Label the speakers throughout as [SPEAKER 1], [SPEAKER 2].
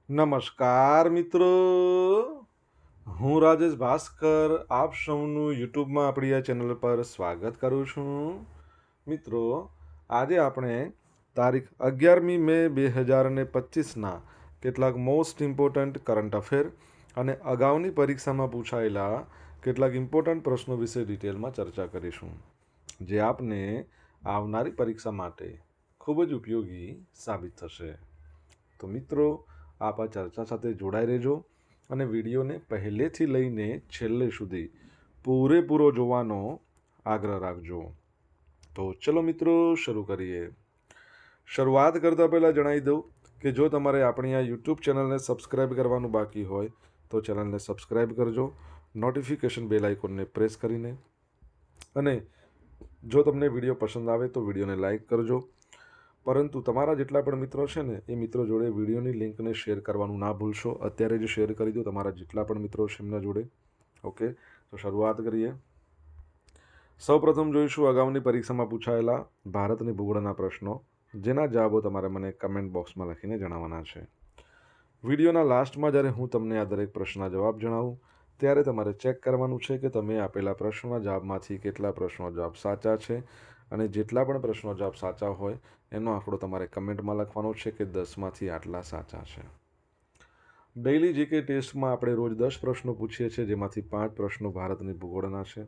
[SPEAKER 1] નમસ્કાર મિત્રો, હું રાજેશ ભાસ્કર આપ સૌનું યુટ્યુબમાં આપણી આ ચેનલ પર સ્વાગત કરું છું. મિત્રો, આજે આપણે તારીખ 11મી મે 2025ના કેટલાક મોસ્ટ ઇમ્પોર્ટન્ટ કરંટ અફેર અને અગાઉની પરીક્ષામાં પૂછાયેલા કેટલાક ઇમ્પોર્ટન્ટ પ્રશ્નો વિશે ડિટેલમાં ચર્ચા કરીશું, જે આપને આવનારી પરીક્ષા માટે ખૂબ જ ઉપયોગી સાબિત થશે. તો મિત્રો, આપ આ ચર્ચા સાથે જોડાઈ રહેજો અને વિડીયોને પહેલેથી લઈને છેલ્લે સુધી પૂરેપૂરો જોવાનો આગ્રહ રાખજો. તો ચલો મિત્રો, શરૂ કરીએ. શરૂઆત કરતાં પહેલાં જણાવી દઉં કે જો તમારે આપણી આ યુટ્યુબ ચેનલને સબસ્ક્રાઈબ કરવાનું બાકી હોય તો ચેનલને સબસ્ક્રાઈબ કરજો, નોટિફિકેશન બેલ આઇકોનને પ્રેસ કરીને. અને જો તમને વિડીયો પસંદ આવે તો વિડીયોને લાઈક કરજો. પરંતુ તમારા જેટલા પણ મિત્રો છે ને, એ મિત્રો જોડે વિડીયોની લિંકને શેર કરવાનું ના ભૂલશો. અત્યારે જ શેર કરી દો તમારા જેટલા પણ મિત્રો છે એમના જોડે. ઓકે, તો શરૂઆત કરીએ. સૌપ્રથમ જોઈશું અગાઉની પરીક્ષામાં પૂછાયેલા ભારતની ભૂગોળના પ્રશ્નો, જેના જવાબો તમારે મને કમેન્ટ બોક્સમાં લખીને જણાવવાના છે. વિડીયોના લાસ્ટમાં જ્યારે હું તમને આ દરેક પ્રશ્નના જવાબ જણાવું ત્યારે તમારે ચેક કરવાનું છે કે તમે આપેલા પ્રશ્નોના જવાબમાંથી કેટલા પ્રશ્નો જવાબ સાચા છે, અને જેટલા પણ પ્રશ્નો જવાબ સાચા હોય એનો આંકડો તમારે કમેન્ટમાં લખવાનો છે કે 10માંથી આટલા સાચા છે. ડેઇલી જીકે ટેસ્ટમાં આપણે રોજ 10 પ્રશ્નો પૂછીએ છીએ, જેમાંથી 5 પ્રશ્નો ભારતની ભૂગોળના છે.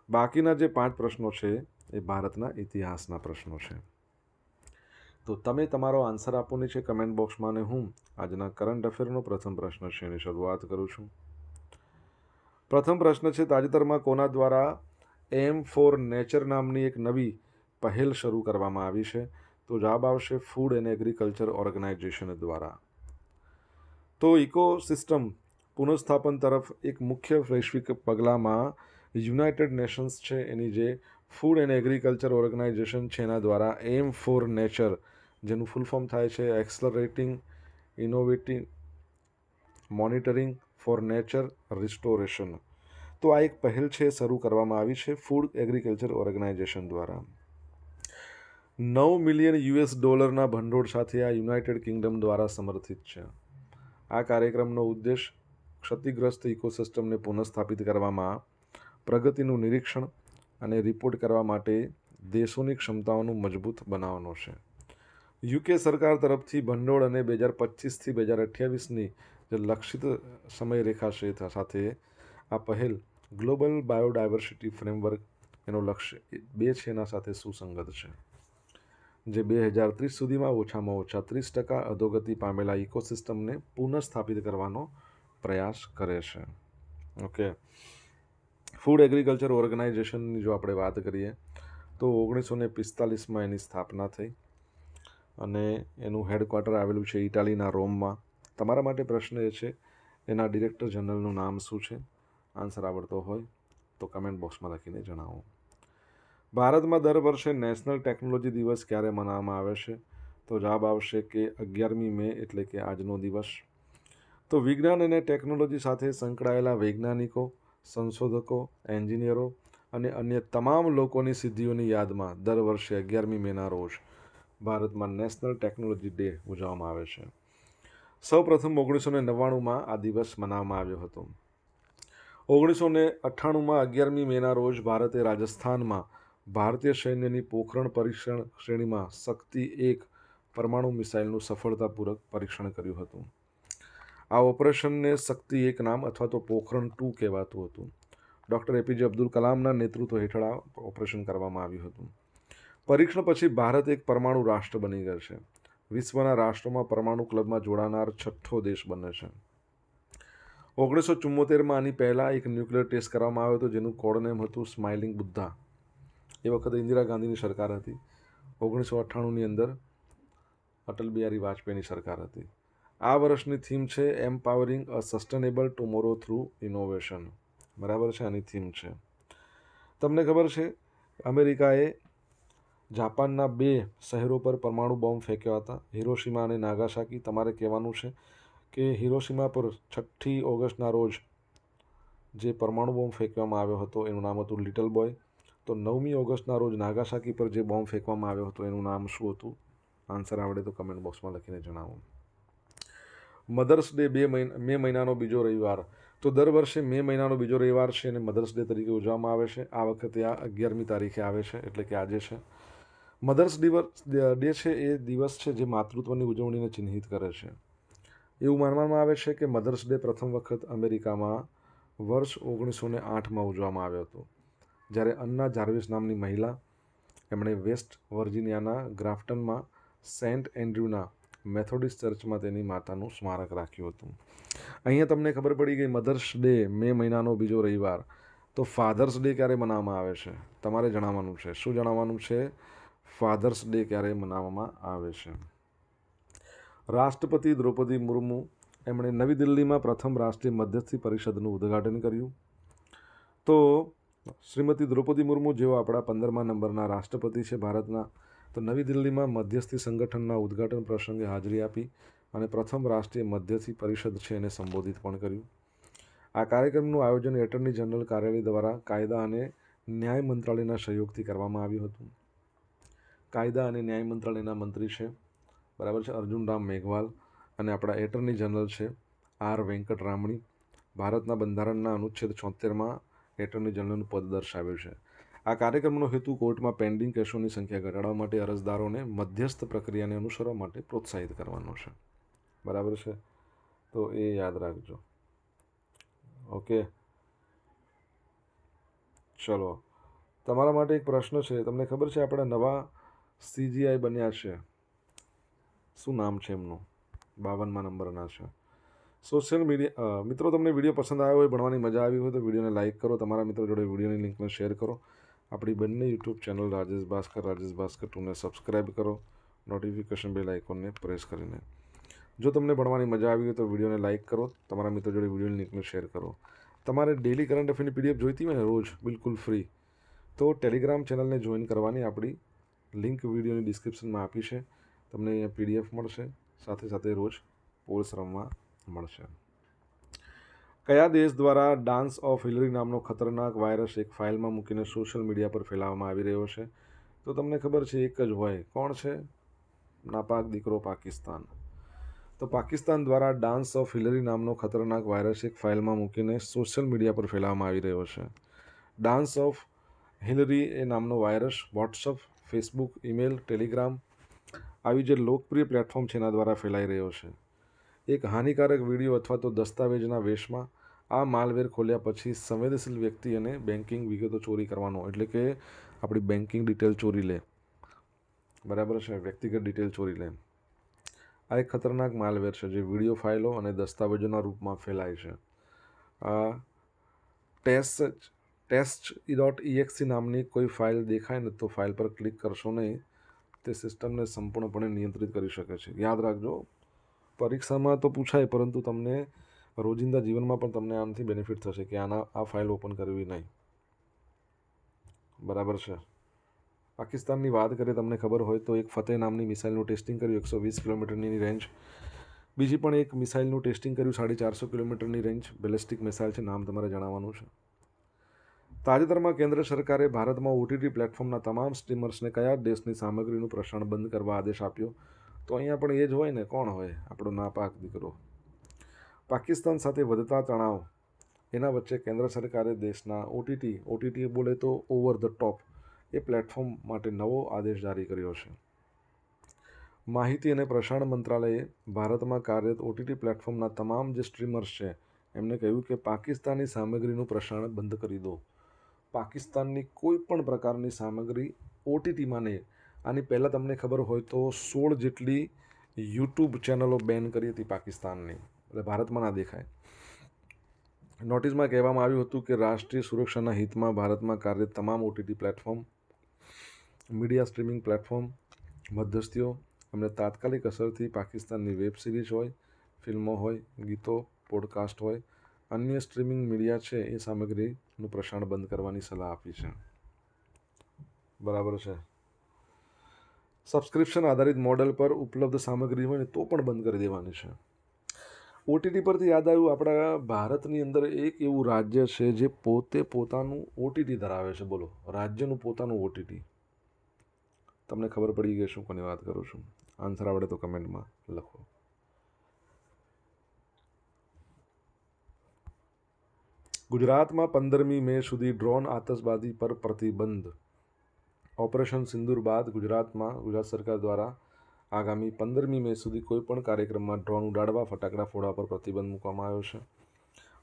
[SPEAKER 1] બાકીના જે 5 પ્રશ્નો છે એ ભારતના ઇતિહાસના પ્રશ્નો છે. તો તમે તમારો આન્સર આપવાની છે કમેન્ટ બોક્સમાં, અને હું આજના કરંટ અફેરનો પ્રથમ પ્રશ્ન છે એની શરૂઆત કરું છું. પ્રથમ પ્રશ્ન છે, તાજેતરમાં કોના દ્વારા એમ ફોર નેચર નામની એક નવી પહેલ શરૂ કરવામાં આવી છે? તો જવાબ આવશે ફૂડ એન્ડ એગ્રીકલ્ચર ઓર્ગેનાઇઝેશન દ્વારા. તો ઇકોસિસ્ટમ પુનઃસ્થાપન તરફ એક મુખ્ય વૈશ્વિક પગલામાં યુનાઇટેડ નેશન્સ છે એની જે ફૂડ એન્ડ એગ્રીકલ્ચર ઓર્ગેનાઇઝેશન છે એના દ્વારા એમ ફોર નેચર, જેનું ફૂલ ફોર્મ થાય છે accelerating innovating monitoring for nature restoration. તો આ એક પહેલ છે, શરૂ કરવામાં આવી છે ફૂડ એગ્રીકલ્ચર ઓર્ગેનાઇઝેશન દ્વારા. $9 મિલિયન ભંડોળ સાથે આ યુનાઇટેડ કિંગડમ દ્વારા સમર્થિત છે. આ કાર્યક્રમનો ઉદ્દેશ ક્ષતિગ્રસ્ત ઇકોસિસ્ટમને પુનઃસ્થાપિત કરવામાં, પ્રગતિનું નિરીક્ષણ અને રિપોર્ટ કરવા માટે દેશોની ક્ષમતાઓનું મજબૂત બનાવવાનો છે. યુકે સરકાર તરફથી ભંડોળ અને 2025થી 2028ની જે લક્ષિત સમયરેખા છે સાથે આ પહેલ ગ્લોબલ બાયોડાયવર્સિટી ફ્રેમવર્ક, એનો લક્ષ્ય 2 છે એના સાથે સુસંગત છે, જે 2030 સુધીમાં ઓછામાં ઓછા 30% અધોગતિ પામેલા ઇકોસિસ્ટમને પુનઃસ્થાપિત કરવાનો પ્રયાસ કરે છે. ઓકે, ફૂડ એગ્રીકલ્ચર ઓર્ગેનાઇઝેશનની જો આપણે વાત કરીએ તો 1945માં એની સ્થાપના થઈ અને એનું હેડક્વાર્ટર આવેલું છે ઇટાલીના રોમમાં. તમારા માટે પ્રશ્ન એ છે, એના ડિરેક્ટર જનરલનું નામ શું છે? આન્સર આવડતો હોય તો કમેન્ટ બોક્સમાં લખીને જણાવો. ભારતમાં દર વર્ષે નેશનલ ટેકનોલોજી દિવસ ક્યારે મનાવવામાં આવે છે? તો જવાબ આવશે કે 11મી મે, એટલે કે આજનો દિવસ. તો વિજ્ઞાન અને ટેકનોલોજી સાથે સંકળાયેલા વૈજ્ઞાનિકો, સંશોધકો, એન્જિનિયરો અને અન્ય તમામ લોકોની સિદ્ધિઓની યાદમાં દર વર્ષે 11મી મેના રોજ ભારતમાં નેશનલ ટેકનોલોજી ડે ઉજવવામાં આવે છે. સૌપ્રથમ 1999માં આ દિવસ મનાવવામાં આવ્યો હતો. 1998માં 11મી મેના રોજ ભારતે રાજસ્થાનમાં ભારતીય સૈન્યની પોખરણ પરીક્ષણ શ્રેણીમાં શક્તિ-1 પરમાણુ મિસાઇલનું સફળતાપૂર્વક પરીક્ષણ કર્યું હતું. આ ઓપરેશનને શક્તિ-1 નામ અથવા તો પોખરણ-2 કહેવાતું હતું. ડૉક્ટર એપીજે અબ્દુલ કલામના નેતૃત્વ હેઠળ આ ઓપરેશન કરવામાં આવ્યું હતું. પરીક્ષણ પછી ભારત એક પરમાણુ રાષ્ટ્ર બની ગયો છે. વિશ્વના રાષ્ટ્રોમાં પરમાણુ ક્લબમાં જોડાનાર 6થો દેશ બને છે. 1974માં આની પહેલાં એક ન્યુક્લિયર ટેસ્ટ કરવામાં આવ્યો હતો, જેનું કોડનેમ હતું સ્માઇલિંગ બુદ્ધા. એ વખતે ઇન્દિરા ગાંધીની સરકાર હતી. 1998ની અંદર અટલ બિહારી વાજપેયીની સરકાર હતી. આ વર્ષની થીમ છે એમ્પાવરિંગ અ સસ્ટેનેબલ ટુમોરો થ્રુ ઇનોવેશન. બરાબર છે, આની થીમ છે. તમને ખબર છે, અમેરિકાએ જાપાનના 2 શહેરો પર પરમાણુ બોમ્બ ફેંક્યા હતા, હિરોશિમા અને નાગાસાકી. તમારે કહેવાનું છે કે હિરોશિમા પર 6ઠી ઓગસ્ટના રોજ જે પરમાણુ બોમ્બ ફેંકવામાં આવ્યો હતો એનું નામ હતું લિટલ બોય. તો 9મી ઓગસ્ટના રોજ નાગાસાકી પર જે બોમ્બ ફેંકવામાં આવ્યો હતો એનું નામ શું હતું? આન્સર આવડે તો કમેન્ટ બોક્સમાં લખીને જણાવો. મધર્સ ડે મે મહિનાનો બીજો રવિવાર, તો દર વર્ષે મે મહિનાનો બીજો રવિવાર છે અને મધર્સ ડે તરીકે ઉજવવામાં આવે છે. આ વખતે આ 11મી તારીખે આવે છે, એટલે કે આજે છે. મધર્સ ડે છે એ દિવસ છે જે માતૃત્વની ઉજવણીને ચિહ્નિત કરે છે. એવું માનવામાં આવે છે કે મધર્સ ડે પ્રથમ વખત અમેરિકામાં વર્ષ 1908માં ઉજવવામાં આવ્યો હતો, જ્યારે અન્ના જાર્વિસ નામની મહિલા એમણે વેસ્ટ વર્જિનિયાના ગ્રાફ્ટનમાં સેન્ટ એન્ડ્રુના મેથોડિસ્ટ ચર્ચમાં તેની માતાનું સ્મારક રાખ્યું હતું. અહીંયા તમને ખબર પડી ગઈ મધર્સ ડે મે મહિનાનો બીજો રવિવાર. તો ફાધર્સ ડે ક્યારે મનાવવામાં આવે છે તમારે જણાવવાનું છે. શું જણાવવાનું છે? ફાધર્સ ડે ક્યારે મનાવવામાં આવે છે. રાષ્ટ્રપતિ દ્રૌપદી મુર્મુ એમણે નવી દિલ્હીમાં પ્રથમ રાષ્ટ્રીય મધ્યસ્થી પરિષદનું ઉદ્ઘાટન કર્યું. તો શ્રીમતી દ્રૌપદી મુર્મુ જેઓ આપણા 15મા નંબરના રાષ્ટ્રપતિ છે ભારતના, તો નવી દિલ્હીમાં મધ્યસ્થી સંગઠનના ઉદ્ઘાટન પ્રસંગે હાજરી આપી અને પ્રથમ રાષ્ટ્રીય મધ્યસ્થી પરિષદ છે એને સંબોધિત પણ કર્યું. આ કાર્યક્રમનું આયોજન એટર્ની જનરલ કાર્યાલય દ્વારા કાયદા અને ન્યાય મંત્રાલયના સહયોગથી કરવામાં આવ્યું હતું. કાયદા અને ન્યાય મંત્રાલયના મંત્રી છે, બરાબર છે, અર્જુન રામ મેઘવાલ, અને આપણા એટર્ની જનરલ છે આર વેંકટરામણી. ભારતના બંધારણના અનુચ્છેદ 76માં એટર્ની જનરલનું પદ દર્શાવ્યું છે. આ કાર્યક્રમનો હેતુ કોર્ટમાં પેન્ડિંગ કેસોની સંખ્યા ઘટાડવા માટે અરજદારોને મધ્યસ્થ પ્રક્રિયાને અનુસરવા માટે પ્રોત્સાહિત કરવાનો છે. બરાબર છે, તો એ યાદ રાખજો. ઓકે, ચલો, તમારા માટે એક પ્રશ્ન છે. તમને ખબર છે આપણા નવા CGI બન્યા છે, શું નામ છે એમનું? 52મા નંબરના છે. સોશિયલ મીડિયા મિત્રો, તમને વિડીયો પસંદ આવ્યો હોય, ભણવાની મજા આવી હોય તો વિડીયોને લાઇક કરો, તમારા મિત્રો જોડે વિડીયોની લિંકને શેર કરો. આપણી બંને યુટ્યુબ ચેનલ રાજેશ ભાસ્કર 2ને સબસ્ક્રાઈબ કરો, નોટિફિકેશન બેલ આઇકોનને પ્રેસ કરીને. જો તમને ભણવાની મજા આવી હોય તો વિડીયોને લાઇક કરો, તમારા મિત્રો જોડે વિડીયોની લિંકને શેર કરો. તમારે ડેલી કરંટ અફેરની PDF જોઈતી હોય ને રોજ બિલકુલ ફ્રી, તો ટેલિગ્રામ ચેનલને જોઈન કરવાની આપણી લિંક વિડીયોની ડિસ્ક્રિપ્શનમાં આપી છે. તમને અહીંયા PDF મળશે, સાથે સાથે રોજ પોલ્સ રમવા મળશે. કયા દેશ દ્વારા ડાન્સ ઓફ હિલરી નામનો ખતરનાક વાયરસ એક ફાઇલમાં મૂકીને સોશિયલ મીડિયા પર ફેલાવવામાં આવી રહ્યો છે? તો તમને ખબર છે એક જ હોય, કોણ છે? નાપાક દીકરો પાકિસ્તાન. તો પાકિસ્તાન દ્વારા ડાન્સ ઓફ હિલરી નામનો ખતરનાક વાયરસ એક ફાઇલમાં મૂકીને સોશિયલ મીડિયા પર ફેલાવવામાં આવી રહ્યો છે. ડાન્સ ઓફ હિલરી એ નામનો virus WhatsApp, Facebook, email, Telegram આવી જે લોકપ્રિય પ્લેટફોર્મ છે એના દ્વારા ફેલાઈ રહ્યો છે. એક હાનિકારક વિડીયો અથવા તો દસ્તાવેજના વેશમાં આ માલવેર ખોલ્યા પછી સંવેદનશીલ વ્યક્તિ અને બેન્કિંગ વિગતો ચોરી કરવાનો, એટલે કે આપણી બેન્કિંગ ડિટેલ ચોરી લે. બરાબર છે, વ્યક્તિગત ડિટેલ ચોરી લે. આ એક ખતરનાક માલવેર છે જે વિડીયો ફાઇલો અને દસ્તાવેજોના રૂપમાં ફેલાય છે. test.exe નામની કોઈ ફાઇલ દેખાય ને તો ફાઇલ પર ક્લિક કરશો નહીં, તે સિસ્ટમને સંપૂર્ણપણે નિયંત્રિત કરી શકે છે. યાદ રાખજો, પરીક્ષામાં તો પૂછાય, પરંતુ તમને રોજિંદા જીવનમાં પણ તમને આનાથી બેનિફિટ થશે કે આ ફાઇલ ઓપન કરવી નહીં. બરાબર છે. પાકિસ્તાનની વાત કરીએ, તમને ખબર હોય તો એક ફતેહ નામની મિસાઇલનું ટેસ્ટિંગ કર્યું 120 કિલોમીટરની રેન્જ. બીજી પણ એક મિસાઇલનું ટેસ્ટિંગ કર્યું 450 કિલોમીટરની રેન્જ. બેલિસ્ટિક મિસાઇલ છે, નામ તમારે જણાવવાનું છે. તાજેતરમાં કેન્દ્ર સરકારે ભારતમાં OTT પ્લેટફોર્મના તમામ સ્ટ્રીમર્સને કયા દેશની સામગ્રીનું પ્રસારણ બંધ કરવા આદેશ આપ્યો? તો અહીંયા પણ એ જ હોય ને, કોણ હોય? આપણો નાપાક દીકરો. પાકિસ્તાન સાથે વધતા તણાવ એના વચ્ચે કેન્દ્ર સરકારે દેશના OTT બોલે તો over the top A platform માટે નવો આદેશ જારી કર્યો છે. માહિતી અને પ્રસારણ મંત્રાલયે ભારતમાં કાર્યરત OTT પ્લેટફોર્મના તમામ જે સ્ટ્રીમર્સ છે એમને કહ્યું કે પાકિસ્તાની સામગ્રીનું પ્રસારણ બંધ કરી દો. પાકિસ્તાનની કોઈ પણ પ્રકારની સામગ્રી OTTમાં નહીં. આની પહેલાં તમને ખબર હોય તો 16 જેટલી યુટ્યુબ ચેનલો બેન કરી હતી પાકિસ્તાનની, એટલે ભારતમાં ના દેખાય. નોટિસમાં કહેવામાં આવ્યું હતું કે રાષ્ટ્રીય સુરક્ષાના હિતમાં ભારતમાં કાર્યરત તમામ OTT platform, media streaming platform, મધ્યસ્થીઓ અમને તાત્કાલિક અસરથી પાકિસ્તાનની વેબ સિરીઝ હોય, ફિલ્મો હોય, ગીતો, પોડકાસ્ટ હોય, અન્ય સ્ટ્રીમિંગ મીડિયા છે એ સામગ્રીનું પ્રસારણ બંધ કરવાની સલાહ આપી છે. બરાબર છે. સબસ્ક્રિપ્શન આધારિત મોડેલ પર ઉપલબ્ધ સામગ્રી હોય ને તો પણ બંધ કરી દેવાની છે. OTT પરથી યાદ આવ્યું, આપણા ભારતની અંદર એક એવું રાજ્ય છે જે પોતે પોતાનું OTT ધરાવે છે. બોલો, રાજ્યનું પોતાનું OTT. તમને ખબર પડી ગઈ શું કોની વાત કરું છું? આન્સર આવડે તો કમેન્ટમાં લખો. ગુજરાતમાં 15મી મે સુધી ડ્રોન આતશબાજી પર પ્રતિબંધ. ઓપરેશન સિંદૂર બાદ ગુજરાત સરકાર દ્વારા આગામી 15મી મે સુધી કોઈપણ કાર્યક્રમમાં ડ્રોન ઉડાડવા, ફટાકડા ફોડવા પર પ્રતિબંધ મૂકવામાં આવ્યો છે.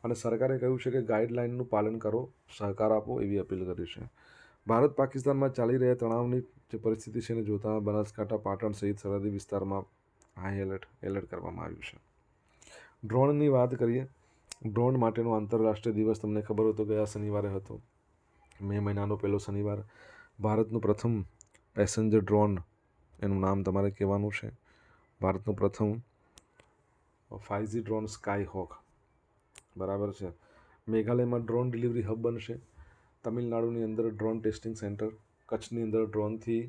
[SPEAKER 1] અને સરકારે કહ્યું છે કે ગાઈડલાઇનનું પાલન કરો, સહકાર આપો એવી અપીલ કરી છે. ભારત પાકિસ્તાનમાં ચાલી રહેલા તણાવની જે પરિસ્થિતિ છે એને જોતા બનાસકાંઠા, પાટણ સહિત સરહદી વિસ્તારમાં હાઈ એલર્ટ કરવામાં આવ્યું છે. ડ્રોનની વાત કરીએ. ડ્રોન માટેનો આંતરરાષ્ટ્રીય દિવસ તમને ખબર હોય તો ગયા શનિવારે હતો. મે મહિનાનો પહેલો શનિવાર. ભારતનું પ્રથમ પેસેન્જર ડ્રોન, એનું નામ તમારે કહેવાનું છે. ભારતનું પ્રથમ 5G ડ્રોન સ્કાય હોક, બરાબર છે. મેઘાલયમાં ડ્રોન ડિલિવરી હબ બનશે. તમિલનાડુની અંદર ડ્રોન ટેસ્ટિંગ સેન્ટર, કચ્છની અંદર ડ્રોનથી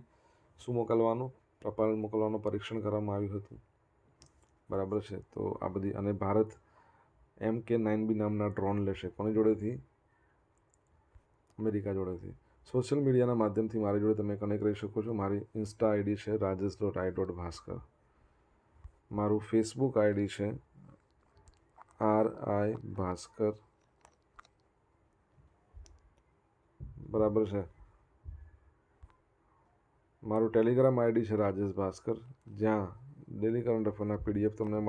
[SPEAKER 1] શું મોકલવાનું, ટપાલ મોકલવાનું પરીક્ષણ કરવામાં આવ્યું હતું, બરાબર છે. તો આ બધી, અને ભારત MK9B નામના ડ્રોન લેશે. કોની જોડેથી? અમેરિકા જોડેથી. સોશિયલ મીડિયાના માધ્યમથી મારી જોડે તમે કનેક્ટ રહી શકો છો. મારી ઇન્સ્ટા આઈડી છે rajesh.i.bhaskar. મારું ફેસબુક આઈડી છે RI ભાસ્કર, બરાબર છે. મારું ટેલિગ્રામ આઈડી છે રાજેશ ભાસ્કર, જ્યાં ડેલી કરંટ અફેરના PDF તમને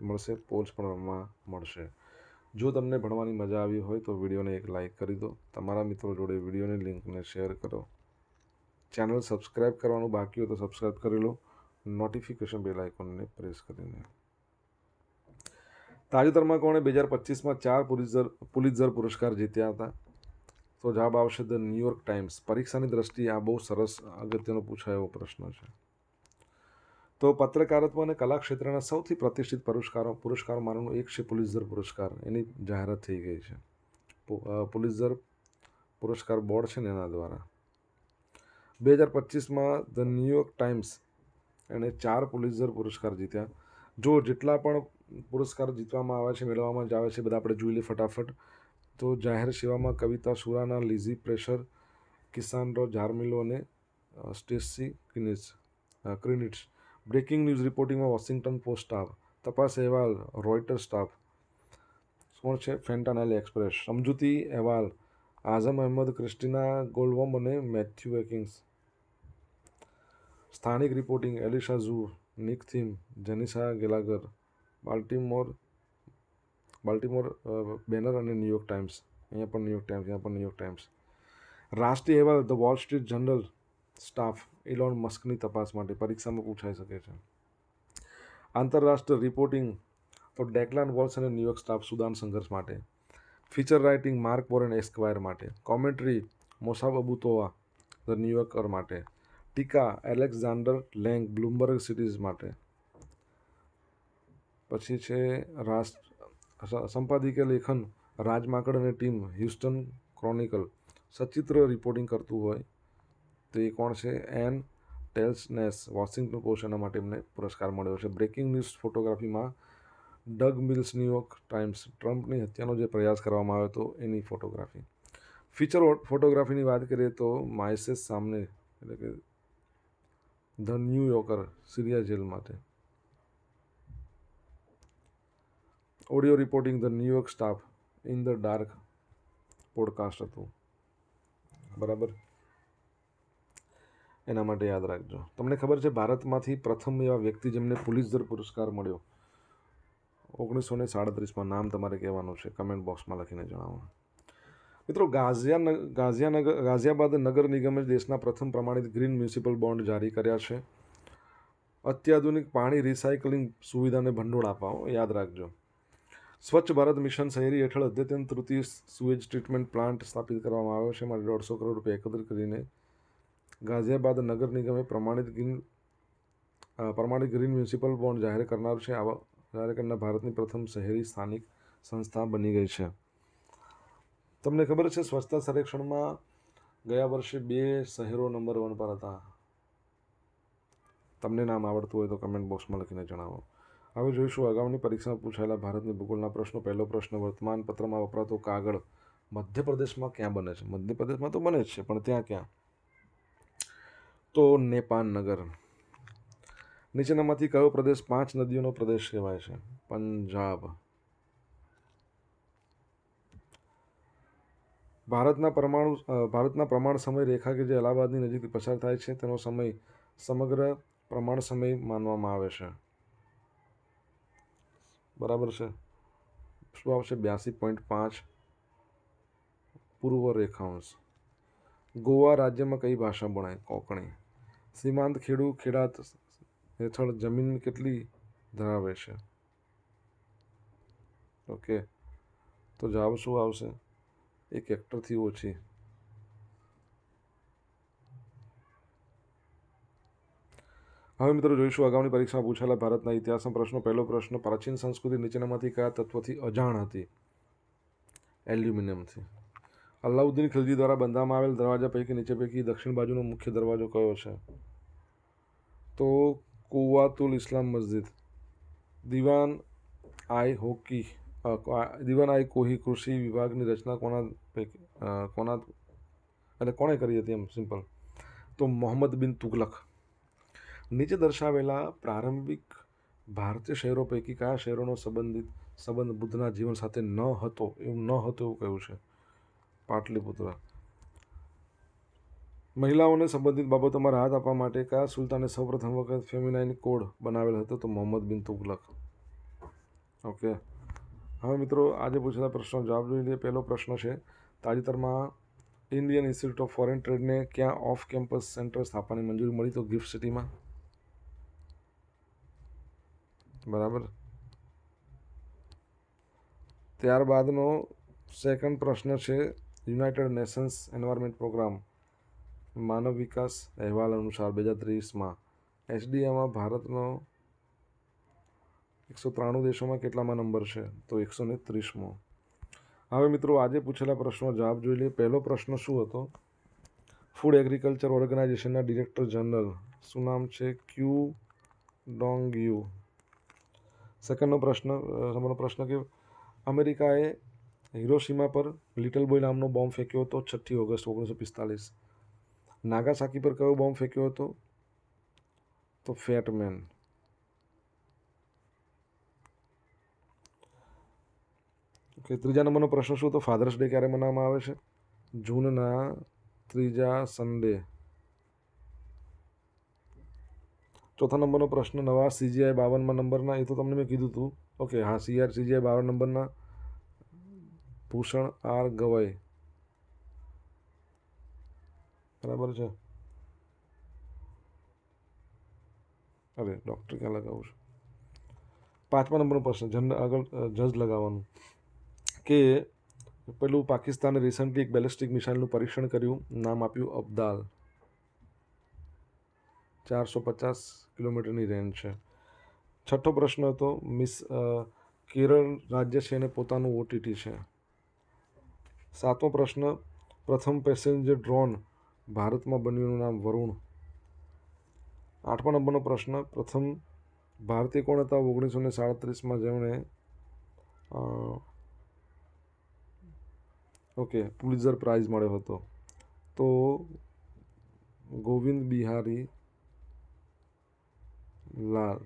[SPEAKER 1] મળશે, પોલ્સ પણ રમવા મળશે. જો તમને ભણવાની મજા આવી હોય તો વિડીયોને એક લાઇક કરી દો. તમારા મિત્રો જોડે વિડીયોની લિંકને શેર કરો. ચેનલ સબસ્ક્રાઈબ કરવાનું બાકી હોય તો સબસ્ક્રાઈબ કરી લો, નોટિફિકેશન બેલ આઇકોનને પ્રેસ કરીને. તાજેતરમાં કોણે 2025માં 4 પુલિત્ઝર પુરસ્કાર જીત્યા હતા? તો જવાબ આવશે ધ ન્યૂયોર્ક ટાઈમ્સ. પરીક્ષાની દ્રષ્ટિએ આ બહુ સરસ અગત્યનો પૂછાયેલો પ્રશ્ન છે. તો પત્રકારત્વ અને કલા ક્ષેત્રના સૌથી પ્રતિષ્ઠિત પુરસ્કારોમાંનું એક છે પુલિત્ઝર પુરસ્કાર. એની જાહેરાત થઈ ગઈ છે. પુલિત્ઝર પુરસ્કાર બોર્ડ છે ને એના દ્વારા. 2025માં ધ ન્યૂયોર્ક ટાઈમ્સ એણે 4 પુલિત્ઝર પુરસ્કાર જીત્યા. જો જેટલા પણ પુરસ્કાર જીતવામાં આવે છે, મેળવવામાં જ આવે છે, બધા આપણે જોઈ લઈએ ફટાફટ. તો જાહેર સેવામાં કવિતા સુરાના, લીઝી પ્રેશર, કિસાન્ડ્રો જાર્મિલો અને સ્ટેસી ક્રિનિટ્સ. બ્રેકિંગ ન્યૂઝ રિપોર્ટિંગમાં વોશિંગ્ટન પોસ્ટ સ્ટાફ. તપાસ અહેવાલ રોયટર સ્ટાફ. કોણ છે? Fentanyl express. સમજૂતી અહેવાલ આઝમ અહેમદ, ક્રિસ્ટિના ગોલ્ડવોમ અને મેથ્યુ વેકિંગ્સ. સ્થાનિક reporting Alissa Zhu, Nick Thieme, જેનિસા ગેલાગર. બાલ્ટીમોર બેનર અને ન્યૂયોર્ક ટાઈમ્સ. અહીંયા પણ ન્યૂયોર્ક ટાઈમ્સ, અહીંયા પણ ન્યૂયોર્ક ટાઈમ્સ. રાષ્ટ્રીય અહેવાલ the Wall Street Journal staff. Elon મસ્કની તપાસ માટે પરીક્ષામાં પૂછાઈ શકે છે. આંતરરાષ્ટ્રીય રિપોર્ટિંગ તો ડેક્લાન વોલ્સ અને ન્યૂયોર્ક સ્ટાફ સુદાન સંઘર્ષ માટે. Feature writing Mark Warren Esquire માટે. કોમેન્ટ્રી મોસાબ અબુતોવા ધ ન્યૂયોર્કર માટે. ટીકા એલેક્ઝાન્ડર લેંગ બ્લુમબર્ગ સિટીઝ માટે. પછી છે સંપાદકીય લેખન રાજ માકડ અને ટીમ હ્યુસ્ટન ક્રોનિકલ. સચિત્ર રિપોર્ટિંગ કરતું હોય તો એ કોણ છે? Ann Telnaes, Washington Post. એના માટે એમને પુરસ્કાર મળ્યો છે. બ્રેકિંગ ન્યૂઝ ફોટોગ્રાફીમાં ડગ મિલ્સ, ન્યૂયોર્ક ટાઈમ્સ. ટ્રમ્પની હત્યાનો જે પ્રયાસ કરવામાં આવ્યો હતો એની ફોટોગ્રાફી. ફીચર ફોટોગ્રાફીની વાત કરીએ તો માયસેસ સામને, એટલે કે ધ ન્યૂયોર્કર સિરિયા જેલ માટે. Audio reporting the New York staff in the dark podcast હતું, બરાબર. એના માટે યાદ રાખજો. તમને ખબર છે ભારતમાંથી પ્રથમ એવા વ્યક્તિ જેમને પુલિત્ઝર પુરસ્કાર મળ્યો 1937માં. નામ તમારે કહેવાનું છે, કમેન્ટ બોક્સમાં લખીને જણાવો. મિત્રો, ગાઝિયાબાદ નગર નિગમે દેશના પ્રથમ પ્રમાણિત ગ્રીન મ્યુનિસિપલ બોન્ડ જારી કર્યા છે. અત્યાધુનિક પાણી રિસાયકલિંગ સુવિધાને ભંડોળ અપાવો, યાદ રાખજો. સ્વચ્છ ભારત મિશન શહેરી હેઠળ અદ્યતન તૃતીય સુએજ ટ્રીટમેન્ટ પ્લાન્ટ સ્થાપિત કરવામાં આવ્યો છે. માટે 150 કરોડ રૂપિયા એકત્રિત કરીને ગાઝિયાબાદ નગર નિગમે પ્રમાણિત ગ્રીન મ્યુનિસિપલ બોન્ડ જાહેર કરનાર છે. આવા જાહેર કરનાર ભારતની પ્રથમ શહેરી સ્થાનિક સંસ્થા બની ગઈ છે. તમને ખબર છે સ્વચ્છતા સર્વેક્ષણમાં ગયા વર્ષે 2 શહેરો નંબર 1 પર હતા. તમને નામ આવડતું હોય તો કમેન્ટ બોક્સમાં લખીને જણાવો. હવે જોઈશું અગાઉની પરીક્ષામાં પૂછાયેલા ભારતની ભૂગોળના પ્રશ્નો. પહેલો પ્રશ્ન, વર્તમાન પત્રમાં વપરાતો કાગળ મધ્યપ્રદેશમાં ક્યાં બને છે? મધ્યપ્રદેશમાં તો બને જ છે, પણ ત્યાં ક્યાં? તો નેપાનનગર. નીચેનામાંથી કયો પ્રદેશ 5 નદીઓનો પ્રદેશ કહેવાય છે? પંજાબ. ભારતના પ્રમાણ સમય રેખા કે જે અલ્હાબાદની નજીકથી પસાર થાય છે તેનો સમય સમગ્ર પ્રમાણ સમય માનવામાં આવે છે. બરાબર છે. શું આવશે? 82.5 પૂર્વ રેખાંશ. ગોવા રાજ્યમાં કઈ ભાષા બોલાય? કોંકણી. સીમાંત ખેડાત હેઠળ જમીન કેટલી ધરાવે છે? ઓકે, તો જવાબ શું આવશે? 1 હેક્ટરથી ઓછી. હવે મિત્રો જોઈશું અગાઉની પરીક્ષામાં પૂછાયેલા ભારતના ઇતિહાસના પ્રશ્નો. પહેલો પ્રશ્ન, પ્રાચીન સંસ્કૃતિ નીચેનામાંથી કયા તત્વથી અજાણ હતી? એલ્યુમિનિયમથી. અલાઉદ્દીન ખિલજી દ્વારા બંધાવવામાં આવેલ દરવાજા પૈકી નીચે પૈકી દક્ષિણ બાજુનો મુખ્ય દરવાજો કયો છે? તો કુવાતુલ ઇસ્લામ મસ્જિદ. દિવાન આઈ કોહી કૃષિ વિભાગની રચના કોણે કરી હતી? એમ સિમ્પલ. તો મોહમ્મદ બિન તુગલક. નીચે દર્શાવેલા પ્રારંભિક ભારતીય શહેરો પૈકી કયા શહેરોનો સંબંધ બુદ્ધના જીવન સાથે ન હતો એવું કહ્યું છે? પાટલીપુત્ર. મહિલાઓને સંબંધિત બાબતોમાં રાહત આપવા માટે કયા સુલતાને સૌપ્રથમ વખત ફેમિનાઇન કોડ બનાવેલ હતો? તો મોહમ્મદ બિન તુગલક. ઓકે, હવે મિત્રો આજે પૂછેલા પ્રશ્નો જવાબ જોઈ લઈએ. પહેલો પ્રશ્ન છે, તાજેતરમાં ઇન્ડિયન ઇન્સ્ટિટ્યૂટ ઓફ ફોરેન ટ્રેડને ક્યાં ઓફ કેમ્પસ સેન્ટર સ્થાપવાની મંજૂરી મળી? તો ગિફ્ટ સિટીમાં. બરાબર. ત્યારબાદનો સેકન્ડ પ્રશ્ન છે, યુનાઇટેડ નેશન્સ એન્વાયરમેન્ટ પ્રોગ્રામ માનવ વિકાસ અહેવાલ અનુસાર 2023માં એસડીએમાં ભારતનો 193 દેશોમાં કેટલામાં નંબર છે? તો 130મો. હવે મિત્રો આજે પૂછેલા પ્રશ્નો જવાબ જોઈ લઈએ. પહેલો પ્રશ્ન શું હતો? ફૂડ એગ્રીકલ્ચર ઓર્ગેનાઇઝેશનના ડિરેક્ટર જનરલ શું નામ છે? ક્યુ ડોંગ યુ. સેકન્ડનો પ્રશ્ન કે અમેરિકાએ હિરોશીમા પર લિટલ બોય નામનો બોમ્બ ફેંક્યો હતો 6 ઓગસ્ટ 1945. નાગાસાકી પર કયો બોમ્બ ફેંક્યો હતો? તો ફેટમેન. ઓકે, ત્રીજા નંબરનો પ્રશ્ન શું હતો? ફાધર્સ ડે ક્યારે મનાવવામાં આવે છે? જૂનના ત્રીજા સન્ડે. ચોથા નંબરનો પ્રશ્ન, નવા CGI 52માં નંબરના, એ તો તમને મેં કીધું હતું. ઓકે, હા, CGI 52 નંબરના ભૂષણ આર ગવાઈ. બરાબર છે. અરે ડૉક્ટર ક્યાં લગાવું છું? પાંચમા નંબરનો પ્રશ્ન, આગળ જજ લગાવવાનું કે પેલું પાકિસ્તાને રિસન્ટલી એક બેલિસ્ટિક મિસાઇલનું પરીક્ષણ કર્યું, નામ આપ્યું અબ્દાલ. 450 કિલોમીટરની રેન્જ છે. છઠ્ઠો પ્રશ્ન હતો, કેરળ રાજ્ય છે એને પોતાનું OTT છે. સાતમો પ્રશ્ન, પ્રથમ પેસેન્જર ડ્રોન ભારતમાં બન્યુંનું નામ વરુણ. આઠમા નંબરનો પ્રશ્ન, પ્રથમ ભારતીય કોણ હતા 1937માં જેમણે પુલિત્ઝર પ્રાઇઝ મળ્યો હતો? તો ગોવિંદ બિહારી લાલ.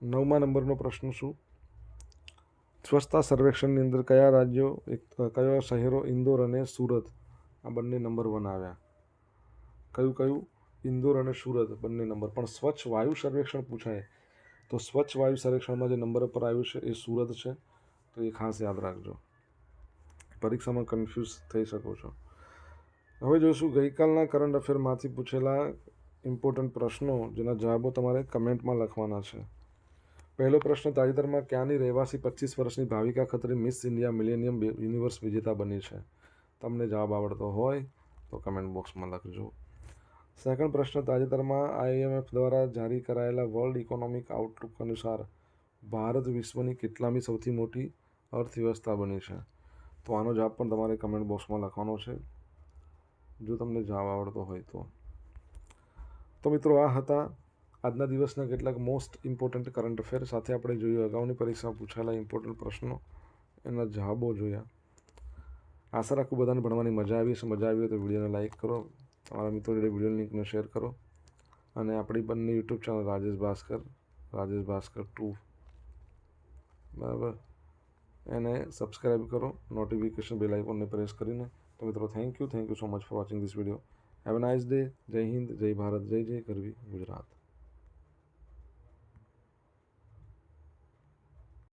[SPEAKER 1] નવમા નંબરનો પ્રશ્ન શું? સ્વચ્છતા સર્વેક્ષણની અંદર કયા શહેરો ઇન્દોર અને સુરત આ બંને નંબર 1 આવ્યા? કયું? ઇન્દોર અને સુરત બંને નંબર. પણ સ્વચ્છ વાયુ સર્વેક્ષણ પૂછાય તો સ્વચ્છ વાયુ સર્વેક્ષણમાં જે નંબર પર આવ્યું છે એ સુરત છે, તો એ ખાસ યાદ રાખજો, પરીક્ષામાં કન્ફ્યુઝ થઈ શકો છો. હવે જોઈશું ગઈકાલના કરંટ અફેરમાંથી પૂછેલા ઇમ્પોર્ટન્ટ પ્રશ્નો જેના જવાબો તમારે કમેન્ટમાં લખવાના છે. પહેલો પ્રશ્ન, તાજેતરમાં ક્યાંની રહેવાસી 25 વર્ષની Bhavika Khatri miss India millennium universe વિજેતા બની છે? તમને જવાબ આવડતો હોય તો કમેન્ટ બોક્સમાં લખજો. સેકન્ડ પ્રશ્ન, તાજેતરમાં IMF દ્વારા જારી કરાયેલા વર્લ્ડ ઇકોનોમિક આઉટલુક અનુસાર ભારત વિશ્વની કેટલામી સૌથી મોટી અર્થવ્યવસ્થા બની છે? તો આનો જવાબ પણ તમારે કમેન્ટ બોક્સમાં લખવાનો છે જો તમને જવાબ આવડતો હોય તો. તો મિત્રો આ હતા આજના દિવસના કેટલાક મોસ્ટ ઇમ્પોર્ટન્ટ કરંટ અફેર. સાથે આપણે જોયું અગાઉની પરીક્ષામાં પૂછાયેલા ઇમ્પોર્ટન્ટ પ્રશ્નો, એના જવાબો જોયા. આશા રાખું બધાને ભણવાની મજા આવી હશે. મજા આવી હોય તો વિડીયોને લાઇક કરો, તમારા મિત્રો જોડે વિડીયો લિંકને શેર કરો, અને આપણી બંને યુટ્યુબ ચેનલ રાજેશ ભાસ્કર 2, બરાબર, એને સબસ્ક્રાઈબ કરો, નોટિફિકેશન બેલ આઇકોનને પ્રેસ કરીને. તો મિત્રો thank you so much for watching this video. Have a nice day. જય હિન્દ, જય ભારત, જય જય ગરવી ગુજરાત.